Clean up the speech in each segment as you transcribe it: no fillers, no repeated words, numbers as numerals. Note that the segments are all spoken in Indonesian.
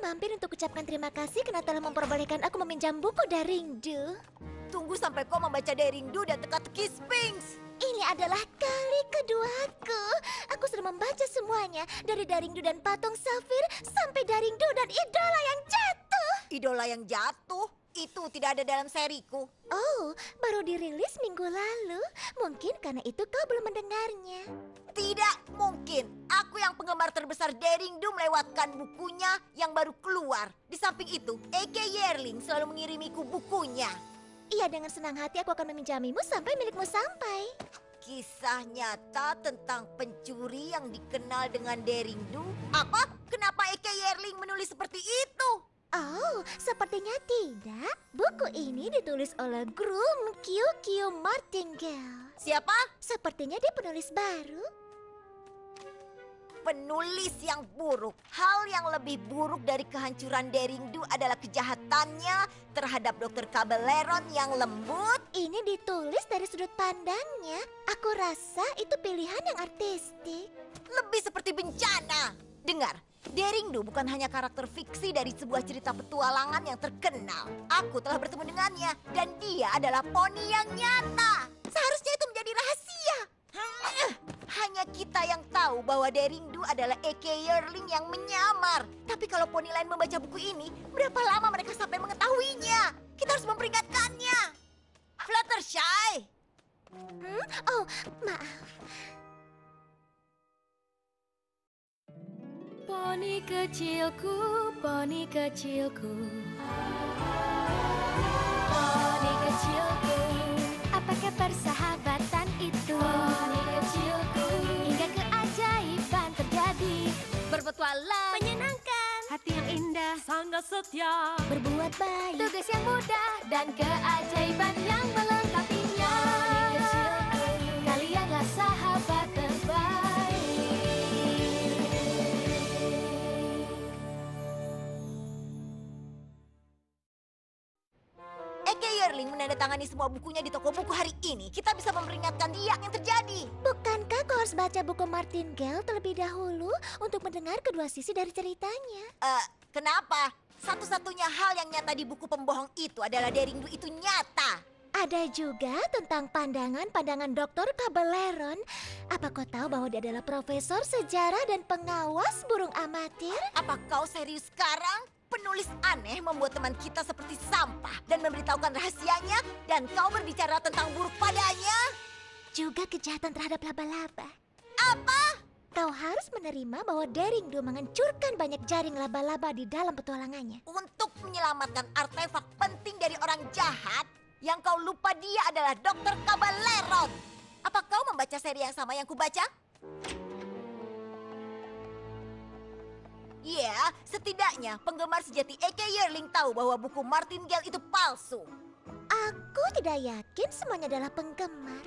mampir untuk ucapkan terima kasih karena telah memperbolehkan aku meminjam buku Daringdo. Tunggu sampai kau membaca Daringdo dan teka-teki Sphinx. Ini adalah kali keduaku. Aku sudah membaca semuanya, dari Daringdo dan patung Safir sampai Daringdo dan idola yang jatuh. Idola yang jatuh? Itu tidak ada dalam seriku. Oh, baru dirilis minggu lalu. Mungkin karena itu kau belum mendengarnya. Tidak mungkin. Aku yang penggemar terbesar Daringdo melewatkan bukunya yang baru keluar. Di samping itu, A.K. Yearling selalu mengirimiku bukunya. Iya, dengan senang hati aku akan meminjamimu sampai milikmu sampai. Kisah nyata tentang pencuri yang dikenal dengan Daringdo? Apa? Kenapa A.K. Yearling menulis seperti itu? Oh, sepertinya tidak. Buku ini ditulis oleh Groom Q.Q. Martingale. Siapa? Sepertinya dia penulis baru. Penulis yang buruk. Hal yang lebih buruk dari kehancuran Daringdo adalah kejahatannya terhadap Dr. Cabelleron yang lembut. Ini ditulis dari sudut pandangnya. Aku rasa itu pilihan yang artistik. Lebih seperti bencana. Dengar, Daringdo bukan hanya karakter fiksi dari sebuah cerita petualangan yang terkenal. Aku telah bertemu dengannya dan dia adalah poni yang nyata. Seharusnya itu menjadi rahasia. Hanya kita yang tahu bahwa Daringdo adalah A.K. Yearling yang menyamar. Tapi kalau poni lain membaca buku ini, berapa lama mereka sampai mengetahuinya? Kita harus memperingatkannya. Fluttershy! Oh, maaf. Poni kecilku, poni kecilku. Poni kecilku, apakah persahabatan itu? Poni kecilku, hingga keajaiban terjadi. Berpetualang, menyenangkan, hati yang indah, sangat setia. Berbuat baik, tugas yang mudah, dan keajaiban yang melengkapinya. Poni kecilku, kalianlah sahabat terbaik. A.K. Yearling menandatangani semua bukunya di toko buku hari ini. Kita bisa memperingatkan dia yang terjadi. Bukankah kau harus baca buku Martingale terlebih dahulu untuk mendengar kedua sisi dari ceritanya? Kenapa? Satu-satunya hal yang nyata di buku pembohong itu adalah Daringdo itu nyata. Ada juga tentang pandangan-pandangan Dr. Cabelleron. Apa kau tahu bahwa dia adalah profesor sejarah dan pengawas burung amatir? Apa kau serius sekarang? Penulis aneh membuat teman kita seperti sampah dan memberitahukan rahasianya dan kau berbicara tentang buruk padanya? Juga kejahatan terhadap laba-laba. Apa? Kau harus menerima bahwa Daringdo menghancurkan banyak jaring laba-laba di dalam petualangannya. Untuk menyelamatkan artefak penting dari orang jahat, yang kau lupa dia adalah Dr. Cabelleron. Apa kau membaca seri yang sama yang kubaca? Ya, setidaknya penggemar sejati A.K. Yearling tahu bahwa buku Martingale itu palsu. Aku tidak yakin semuanya adalah penggemar.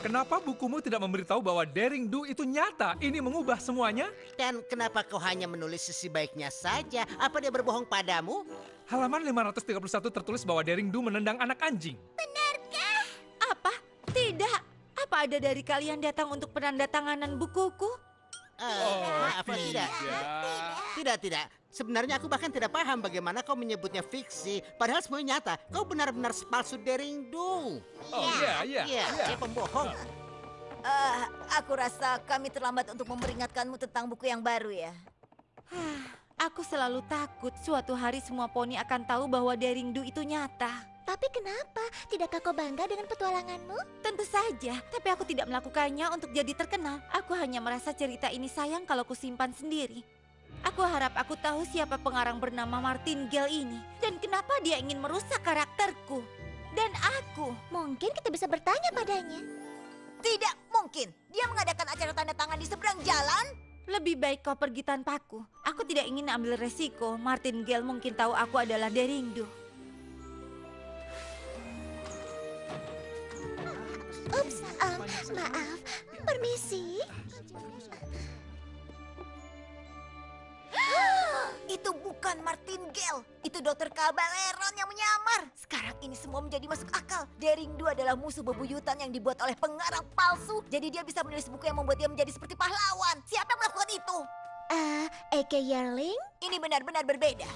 Kenapa bukumu tidak memberitahu bahwa Daringdo itu nyata? Ini mengubah semuanya. Dan kenapa kau hanya menulis sisi baiknya saja? Apa dia berbohong padamu? Halaman 531 tertulis bahwa Daringdo menendang anak anjing. Apa? Tidak. Apa ada dari kalian datang untuk penandatanganan bukuku? Maaf, tidak. Tidak. Sebenarnya aku bahkan tidak paham bagaimana kau menyebutnya fiksi. Padahal semuanya nyata. Kau benar-benar palsu Daringdo. Oh iya. Dia pembohong. Aku rasa kami terlambat untuk memperingatkanmu tentang buku yang baru ya. Aku selalu takut suatu hari semua poni akan tahu bahwa Daringdo itu nyata. Tapi kenapa? Tidakkah kau bangga dengan petualanganmu? Tentu saja, tapi aku tidak melakukannya untuk jadi terkenal. Aku hanya merasa cerita ini sayang kalau kusimpan sendiri. Aku harap aku tahu siapa pengarang bernama Martingale ini. Dan kenapa dia ingin merusak karakterku. Dan aku. Mungkin kita bisa bertanya padanya. Tidak mungkin. Dia mengadakan acara tanda tangan di seberang jalan. Lebih baik kau pergi tanpaku. Aku tidak ingin ambil resiko. Martingale mungkin tahu aku adalah Daringdo. Ups, maaf. Permisi. Itu bukan Martingale. Itu Dr. Cabelleron yang menyamar. Sekarang ini semua menjadi masuk akal. Daringdo adalah musuh bebuyutan yang dibuat oleh pengarang palsu. Jadi dia bisa menulis buku yang membuat dia menjadi seperti pahlawan. Siapa yang melakukan itu? Eke Yearling? Ini benar-benar berbeda.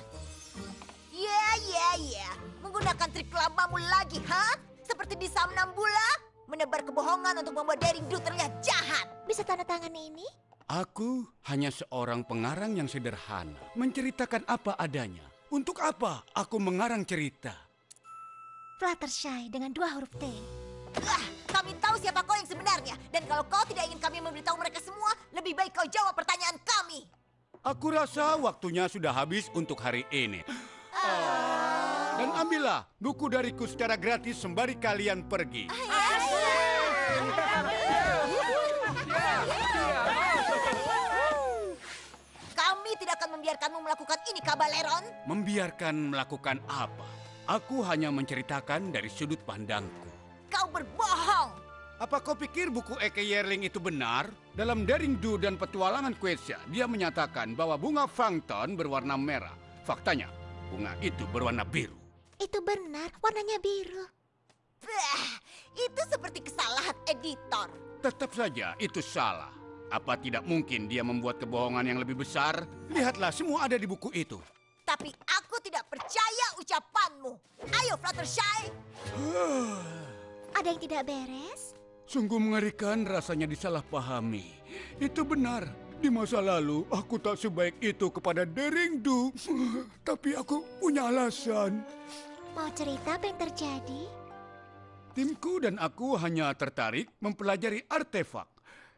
Ya. Menggunakan trik lamamu lagi, ha? Seperti di Samnambula? Menebar kebohongan untuk membuat Daring Do terlihat jahat. Bisa tanda tangan ini? Aku hanya seorang pengarang yang sederhana, menceritakan apa adanya. Untuk apa aku mengarang cerita? Fluttershy dengan 2 huruf T. Kami tahu siapa kau yang sebenarnya. Dan kalau kau tidak ingin kami memberitahu mereka semua, lebih baik kau jawab pertanyaan kami. Aku rasa waktunya sudah habis untuk hari ini. Dan ambillah buku dariku secara gratis sembari kalian pergi. Kami tidak akan membiarkanmu melakukan ini, Kabaleron. Membiarkan melakukan apa? Aku hanya menceritakan dari sudut pandangku. Kau berbohong. Apa kau pikir buku Eke Yearling itu benar? Dalam Daring Do dan Petualangan Quetzia, dia menyatakan bahwa bunga Fangton berwarna merah. Faktanya, bunga itu berwarna biru. Itu benar, warnanya biru. Itu seperti kesalahan editor. Tetap saja itu salah. Apa tidak mungkin dia membuat kebohongan yang lebih besar? Lihatlah, semua ada di buku itu. Tapi aku tidak percaya ucapanmu. Ayo, Fluttershy. Ada yang tidak beres? Sungguh mengerikan rasanya disalahpahami. Itu benar. Di masa lalu, aku tak sebaik itu kepada Daring Do. Tapi aku punya alasan. Mau cerita apa yang terjadi? Timku dan aku hanya tertarik mempelajari artefak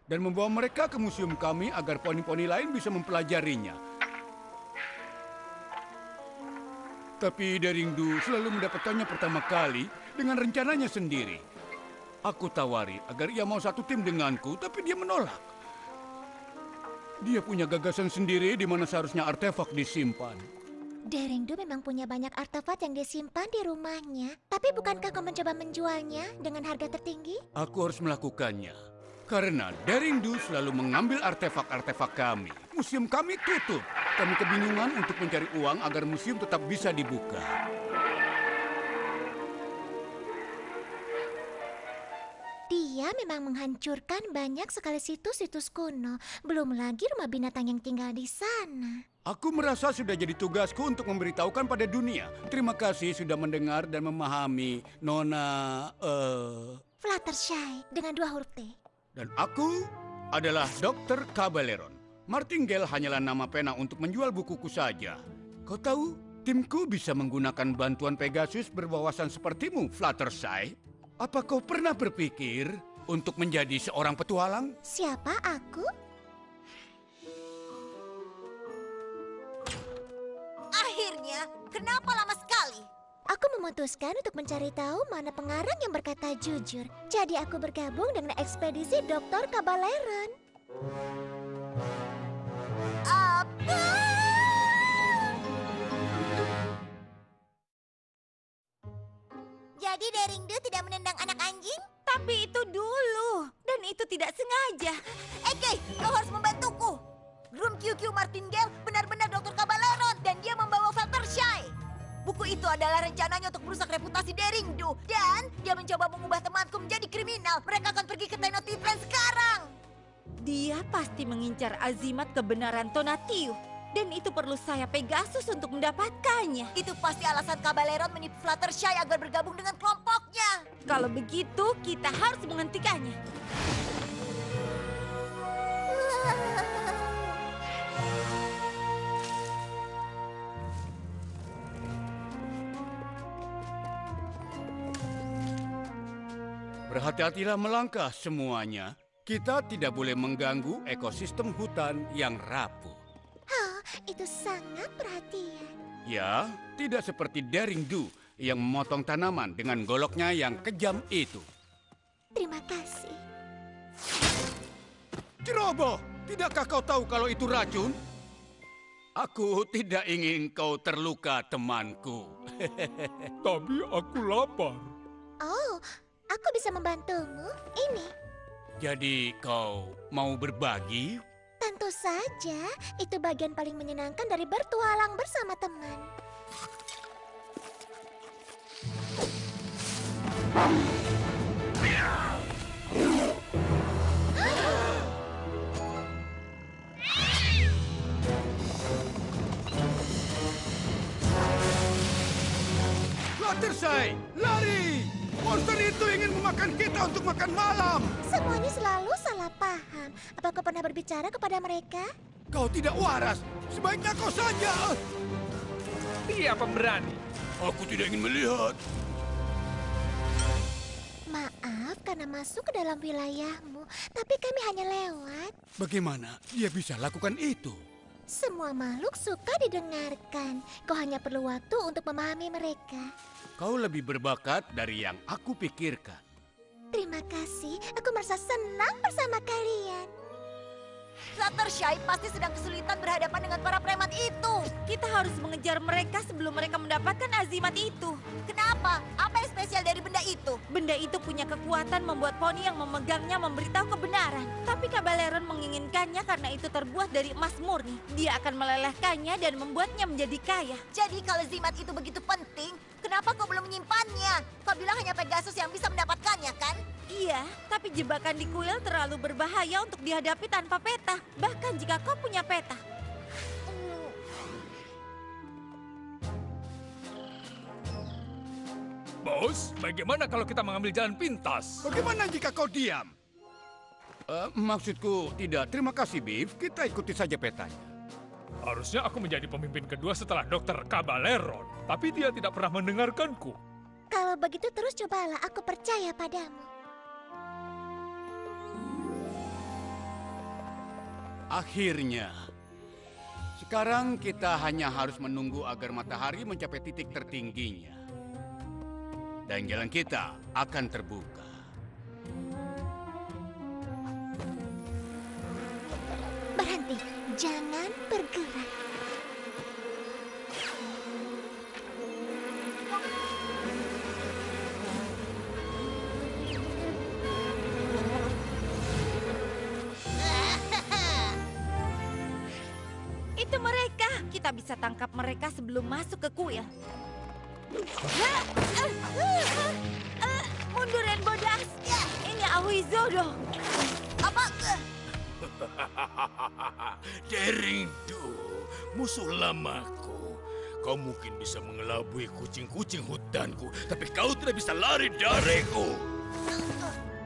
dan membawa mereka ke museum kami agar poni-poni lain bisa mempelajarinya. Tapi Daring Do selalu mendapatkannya pertama kali dengan rencananya sendiri. Aku tawari agar ia mau satu tim denganku, tapi dia menolak. Dia punya gagasan sendiri di mana seharusnya artefak disimpan. Daring Do memang punya banyak artefak yang disimpan di rumahnya. Tapi bukankah kau mencoba menjualnya dengan harga tertinggi? Aku harus melakukannya. Karena Daring Do selalu mengambil artefak-artefak kami. Museum kami tutup. Kami kebingungan untuk mencari uang agar museum tetap bisa dibuka. Dia memang menghancurkan banyak sekali situs-situs kuno. Belum lagi rumah binatang yang tinggal di sana. Aku merasa sudah jadi tugasku untuk memberitahukan pada dunia. Terima kasih sudah mendengar dan memahami, Nona... Fluttershy dengan 2 huruf T. Dan aku adalah Dr. Kabaleron. Martingale hanyalah nama pena untuk menjual bukuku saja. Kau tahu, timku bisa menggunakan bantuan Pegasus berwawasan sepertimu, Fluttershy. Apa kau pernah berpikir untuk menjadi seorang petualang? Siapa aku? Akhirnya, kenapa lama sekali? Aku memutuskan untuk mencari tahu mana pengarang yang berkata jujur. Jadi aku bergabung dengan ekspedisi Dr. Kabaleron. Apa? Jadi Daring Do tidak menendang anak anjing? Tapi itu dulu, dan itu tidak sengaja. Eke, kau harus membantuku. Groom QQ Martingale benar-benar Dr. Kabaleron dan dia membawa Fluttershy. Buku itu adalah rencananya untuk merusak reputasi Daring Do. Dan dia mencoba mengubah temanku menjadi kriminal. Mereka akan pergi ke Tenochtitlan sekarang. Dia pasti mengincar azimat kebenaran Tonatiuh. Dan itu perlu saya Pegasus untuk mendapatkannya. Itu pasti alasan Kabaleron menipu Fluttershy agar bergabung dengan kelompoknya. Kalau begitu, kita harus menghentikannya. Berhati-hatilah melangkah semuanya. Kita tidak boleh mengganggu ekosistem hutan yang rapuh. Itu sangat perhatian. Ya, tidak seperti Daring Do yang memotong tanaman dengan goloknya yang kejam itu. Terima kasih. Ceroboh, tidakkah kau tahu kalau itu racun? Aku tidak ingin kau terluka, temanku. Tapi aku lapar. Oh, aku bisa membantumu. Ini. Jadi kau mau berbagi? Tentu saja, itu bagian paling menyenangkan dari bertualang bersama teman. Fluttershy, lari! Monster itu ingin memakan kita untuk makan malam. Semuanya selalu salah paham. Apa kau pernah berbicara kepada mereka? Kau tidak waras. Sebaiknya kau saja. Dia pemberani. Aku tidak ingin melihat. Maaf karena masuk ke dalam wilayahmu, tapi kami hanya lewat. Bagaimana dia bisa lakukan itu? Semua makhluk suka didengarkan. Kau hanya perlu waktu untuk memahami mereka. Kau lebih berbakat dari yang aku pikirkan. Terima kasih, aku merasa senang bersama kalian. Fluttershy pasti sedang kesulitan berhadapan dengan para preman itu. Kita harus mengejar mereka sebelum mereka mendapatkan azimat itu. Kenapa? Apa yang spesial dari benda itu? Benda itu punya kekuatan membuat poni yang memegangnya memberitahu kebenaran. Tapi Kabaleron menginginkannya karena itu terbuat dari emas murni. Dia akan melelehkannya dan membuatnya menjadi kaya. Jadi kalau zimat itu begitu penting, kenapa kau belum menyimpannya? Kau bilang hanya Pegasus yang bisa mendapatkannya, kan? Iya, tapi jebakan di kuil terlalu berbahaya untuk dihadapi tanpa peta. Bahkan jika kau punya peta. Bos, bagaimana kalau kita mengambil jalan pintas? Bagaimana jika kau diam? Maksudku tidak. Terima kasih, Beef. Kita ikuti saja petanya. Harusnya aku menjadi pemimpin kedua setelah Dr. Kabaleron. Tapi dia tidak pernah mendengarkanku. Kalau begitu terus cobalah, aku percaya padamu. Akhirnya. Sekarang kita hanya harus menunggu agar matahari mencapai titik tertingginya. Dan jalan kita akan terbuka. Berhenti, jangan bergerak. Itu mereka. Kita bisa tangkap mereka sebelum masuk ke kuil. Mundur Rainbow Dash. Ini Ahuizodo. Apa? Derindu, musuh lamaku. Kau mungkin bisa mengelabui kucing-kucing hutanku, tapi kau tidak bisa lari dariku.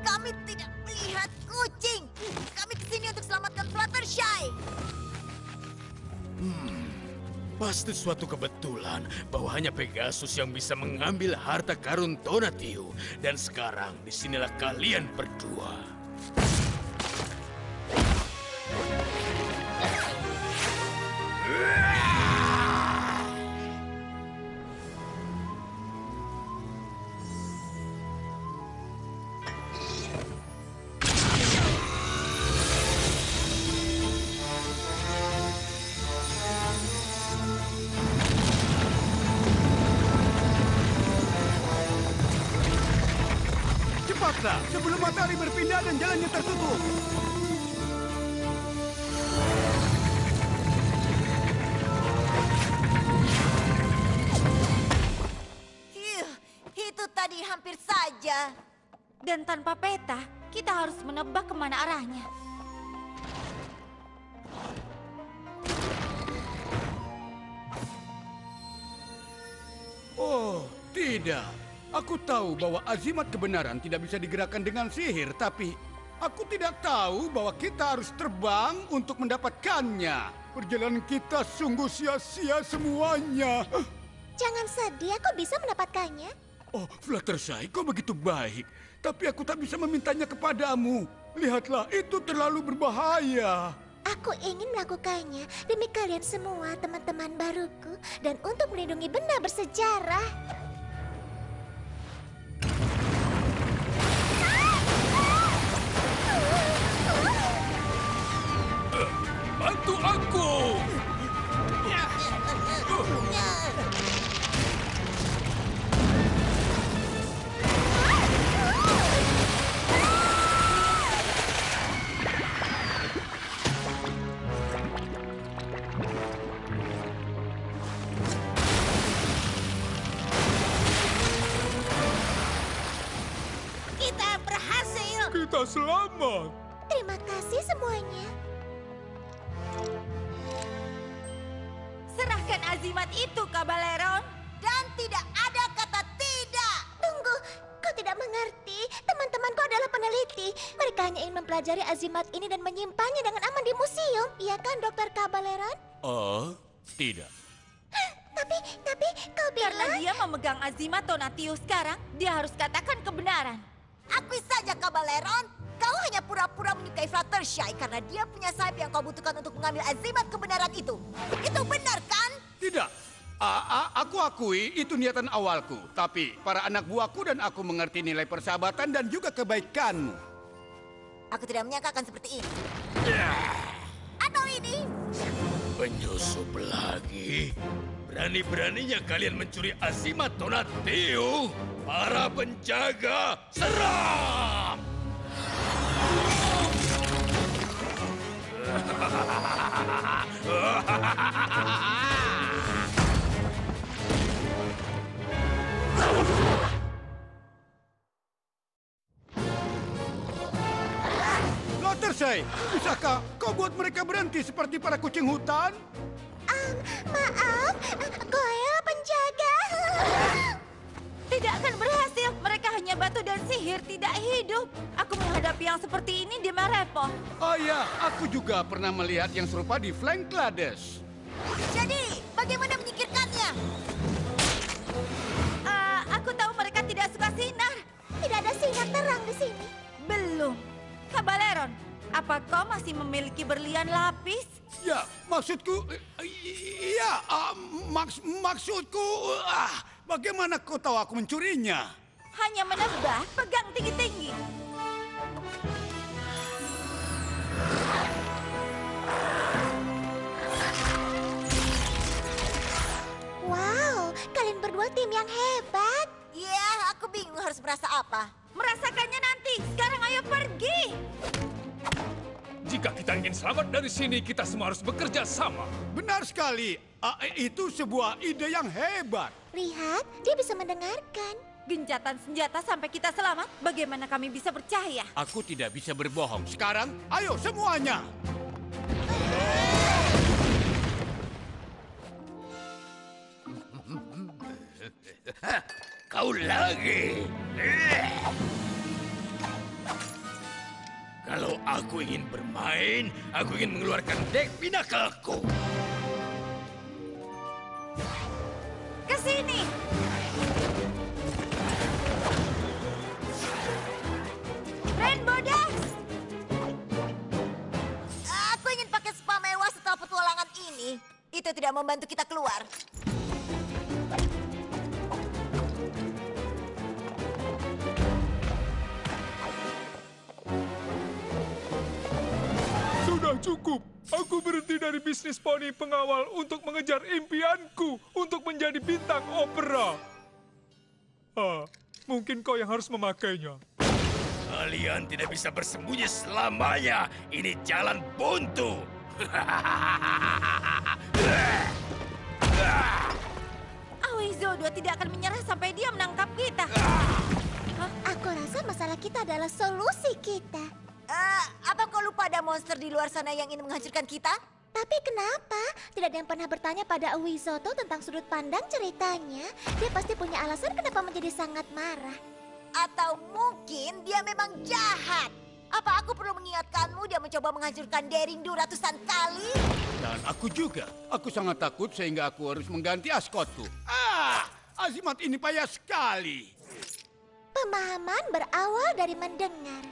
Kami tidak melihat kucing. Kami kesini untuk selamatkan Fluttershy. Pasti suatu kebetulan bahwa hanya Pegasus yang bisa mengambil harta karun Tonatiuh. Dan sekarang disinilah kalian berdua. Cepatlah, sebelum matahari berpindah dan jalannya tertutup. Itu tadi hampir saja. Dan tanpa peta, kita harus menebak kemana arahnya. Oh, tidak. Aku tahu bahwa azimat kebenaran tidak bisa digerakkan dengan sihir, tapi aku tidak tahu bahwa kita harus terbang untuk mendapatkannya. Perjalanan kita sungguh sia-sia semuanya. Jangan sedih, aku bisa mendapatkannya. Oh, Fluttershy, kau begitu baik. Tapi aku tak bisa memintanya kepadamu. Lihatlah, itu terlalu berbahaya. Aku ingin melakukannya demi kalian semua, teman-teman baruku, dan untuk melindungi benda bersejarah. Bantu aku! Kita berhasil. Kita selamat! Terima kasih semuanya. Serahkan azimat itu, Kabaleron. Dan tidak ada kata lagi. Mereka hanya ingin mempelajari azimat ini dan menyimpannya dengan aman di museum. Iya kan, Dr. Cabaleron? Oh, tidak. Tapi kau Karena bilang... dia memegang azimat Tonatiuh sekarang, dia harus katakan kebenaran. Akui saja, Cabaleron. Kau hanya pura-pura menyukai Fluttershy karena dia punya sayap yang kau butuhkan untuk mengambil azimat kebenaran itu. Itu benar, kan? Tidak. Aku akui itu niatan awalku. Tapi para anak buahku dan aku mengerti nilai persahabatan dan juga kebaikanmu. Aku tidak menyangka akan seperti ini. Atau ini? Penyusup lagi. Berani-beraninya kalian mencuri azimat Tonatiuh. Para penjaga, serang! Fluttershy, bisakah kau buat mereka berhenti seperti para kucing hutan? Maaf, Goyle penjaga. Tidak akan berhasil. Mereka hanya batu dan sihir, tidak hidup. Aku menghadapi yang seperti ini di Marepo. Oh ya, aku juga pernah melihat yang serupa di Flanklades. Jadi, bagaimana menyingkirkannya? Aku tahu mereka tidak suka sinar. Tidak ada sinar terang di sini. Belum. Cabaleron, apa kau masih memiliki berlian lapis? Ya, maksudku, iya, maksudku, bagaimana kau tahu aku mencurinya? Hanya menebak, pegang tinggi-tinggi. Wow, kalian berdua tim yang hebat. Ya, aku bingung harus merasa apa. Merasakannya nanti. Sekarang ayo pergi. Jika kita ingin selamat dari sini, kita semua harus bekerja sama. Benar sekali, itu sebuah ide yang hebat. Lihat, dia bisa mendengarkan. Gencatan senjata sampai kita selamat. Bagaimana kami bisa percaya? Aku tidak bisa berbohong. Sekarang, ayo semuanya. Kau lagi. Kalau aku ingin bermain, aku ingin mengeluarkan dek pinakalku. Ke sini. Rainbow Dash. Aku ingin pakai spa mewah setelah petualangan ini. Itu tidak membantu kita keluar. Sudah cukup. Aku berhenti dari bisnis poni pengawal untuk mengejar impianku untuk menjadi bintang opera. Mungkin kau yang harus memakainya. Kalian tidak bisa bersembunyi selamanya. Ini jalan buntu. Awizodo tidak akan menyerah sampai dia menangkap kita. Aku rasa masalah kita adalah solusi kita. Apa kau lupa ada monster di luar sana yang ingin menghancurkan kita? Tapi kenapa? Tidak ada yang pernah bertanya pada Awizoto tentang sudut pandang ceritanya. Dia pasti punya alasan kenapa menjadi sangat marah. Atau mungkin dia memang jahat? Apa aku perlu mengingatkanmu dia mencoba menghancurkan Derindu ratusan kali? Dan aku juga. Aku sangat takut sehingga aku harus mengganti askotku. Azimat ini payah sekali. Pemahaman berawal dari mendengar.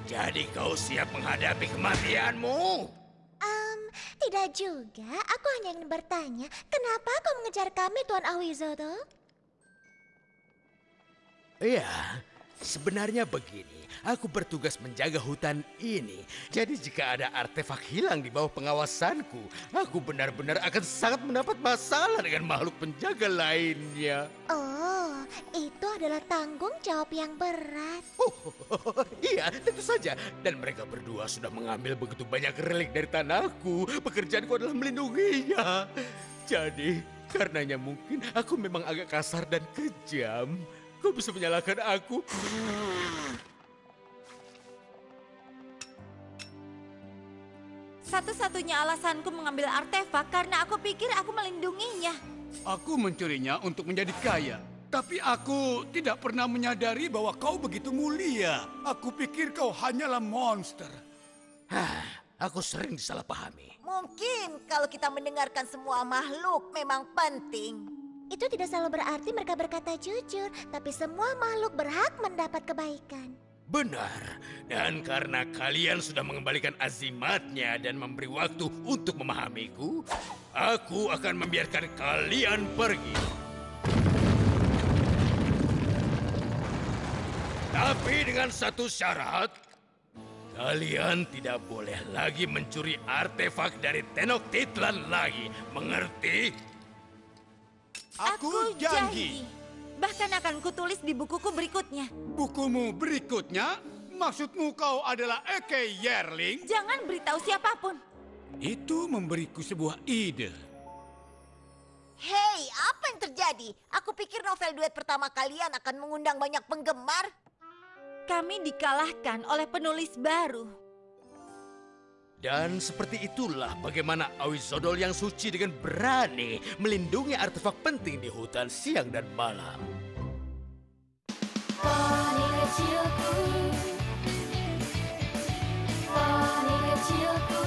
Jadi kau siap menghadapi kematianmu? Tidak juga. Aku hanya ingin bertanya, kenapa kau mengejar kami, Tuan Awizoto? Iya, sebenarnya begini. Aku bertugas menjaga hutan ini. Jadi jika ada artefak hilang di bawah pengawasanku, aku benar-benar akan sangat mendapat masalah dengan makhluk penjaga lainnya. Oh, itu adalah tanggung jawab yang berat. Iya, tentu saja. Dan mereka berdua sudah mengambil begitu banyak relik dari tanahku. Pekerjaanku adalah melindunginya. Jadi, karenanya mungkin aku memang agak kasar dan kejam. Kau bisa menyalahkan aku. Satu-satunya alasanku mengambil artefak karena aku pikir aku melindunginya. Aku mencurinya untuk menjadi kaya. Tapi aku tidak pernah menyadari bahwa kau begitu mulia. Aku pikir kau hanyalah monster. Aku sering disalahpahami. Mungkin kalau kita mendengarkan semua makhluk memang penting. Itu tidak selalu berarti mereka berkata jujur, tapi semua makhluk berhak mendapat kebaikan. Benar. Dan karena kalian sudah mengembalikan azimatnya dan memberi waktu untuk memahamiku, aku akan membiarkan kalian pergi. Tapi dengan satu syarat, kalian tidak boleh lagi mencuri artefak dari Tenochtitlan lagi, mengerti? Aku janji. Bahkan akan kutulis di bukuku berikutnya. Bukumu berikutnya? Maksudmu kau adalah Eke Yerling? Jangan beritahu siapapun. Itu memberiku sebuah ide. Hei, apa yang terjadi? Aku pikir novel duet pertama kalian akan mengundang banyak penggemar. Kami dikalahkan oleh penulis baru. Dan seperti itulah bagaimana Awizodol yang suci dengan berani melindungi artefak penting di hutan siang dan malam. Poni kecilku, poni kecilku.